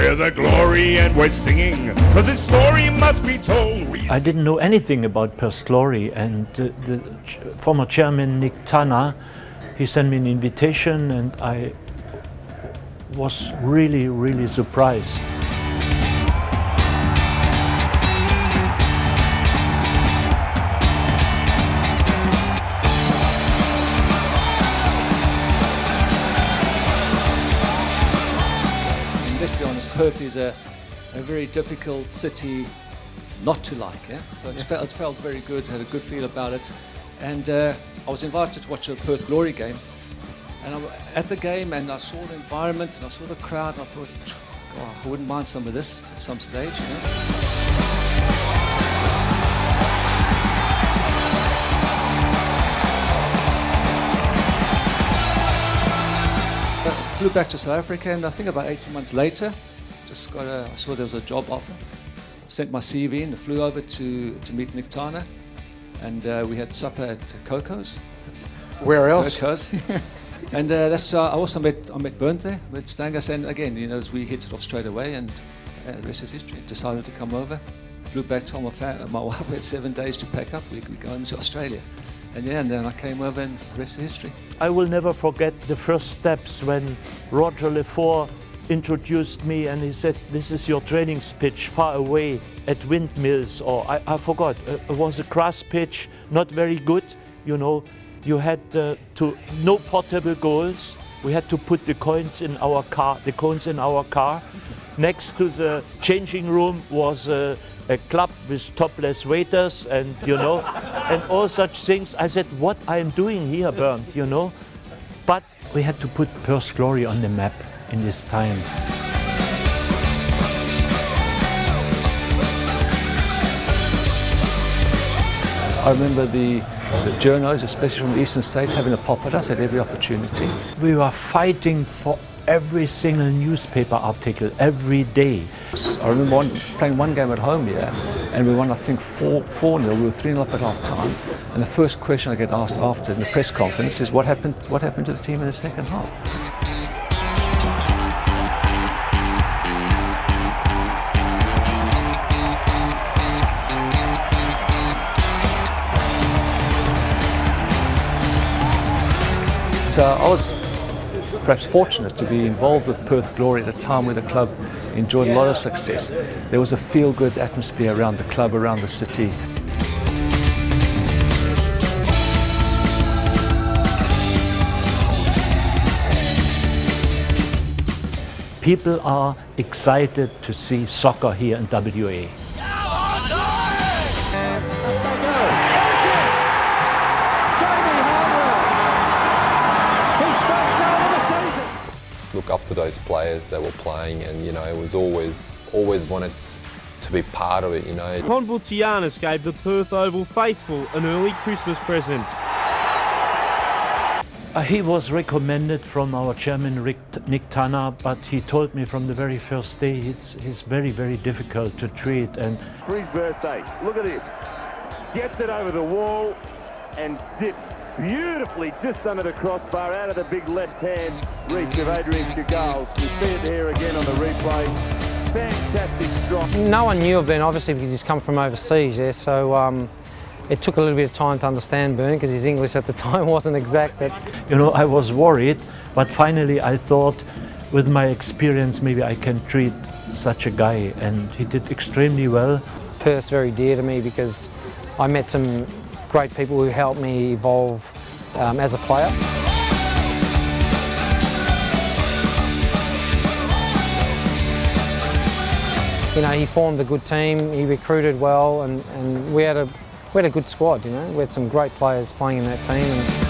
We're the glory and we're singing, cause this story must be told. I didn't know anything about Perth Glory, and the former chairman Nick Tanner, he sent me an invitation and I was really, really surprised. Let's be honest, Perth is a very difficult city not to like, yeah? So it felt very good, had a good feel about it. And I was invited to watch a Perth Glory game. And I was at the game and I saw the environment and I saw the crowd and I thought, God, I wouldn't mind some of this at some stage, you know? I flew back to South Africa, and I think about 18 months later, I saw there was a job offer. Sent my CV in, I flew over to meet Nick Tanner, and we had supper at Coco's. Where else? Coco's. And that's I also met Bernd there, with Stange, and again, you know, we hit it off straight away, and the rest is history. Decided to come over, flew back, told my wife we had 7 days to pack up. We going to Australia. And then I came over and the rest is history. I will never forget the first steps when Roger Lefort introduced me and he said, this is your training pitch far away at windmills, or I forgot, it was a grass pitch, not very good, you know. You had no portable goals. We had to put the coins in our car. Next to the changing room was a club with topless waiters and, you know, and all such things. I said, what I'm doing here, Bernd, you know? But we had to put Perth Glory on the map in this time. I remember the journos, especially from the eastern states, having a pop at us at every opportunity. We were fighting for every single newspaper article every day. I remember playing one game at home here, and we won, I think, 4-0. We were 3-0 up at half time. And the first question I get asked after in the press conference is, what happened to the team in the second half? So I was perhaps fortunate to be involved with Perth Glory at a time where the club enjoyed a lot of success. There was a feel-good atmosphere around the club, around the city. People are excited to see soccer here in WA. Look up to those players that were playing, and you know, it was always wanted to be part of it, you know. Conville Tianus gave the Perth Oval faithful an early Christmas present. He was recommended from our chairman Nick Tanner, but he told me from the very first day he's very, very difficult to treat. And for his birthday, look at this. Gets it over the wall and zips beautifully just under the crossbar out of the big left-hand reach of Adrian Chagall. We see it here again on the replay. Fantastic strike. No one knew of Bernd, obviously, because he's come from overseas, yeah, so it took a little bit of time to understand Bernd, because his English at the time wasn't exact. You know, I was worried, but finally I thought, with my experience, maybe I can treat such a guy, and he did extremely well. Perth's very dear to me because I met some great people who helped me evolve as a player. You know, he formed a good team, he recruited well, and we had a good squad, you know. We had some great players playing in that team.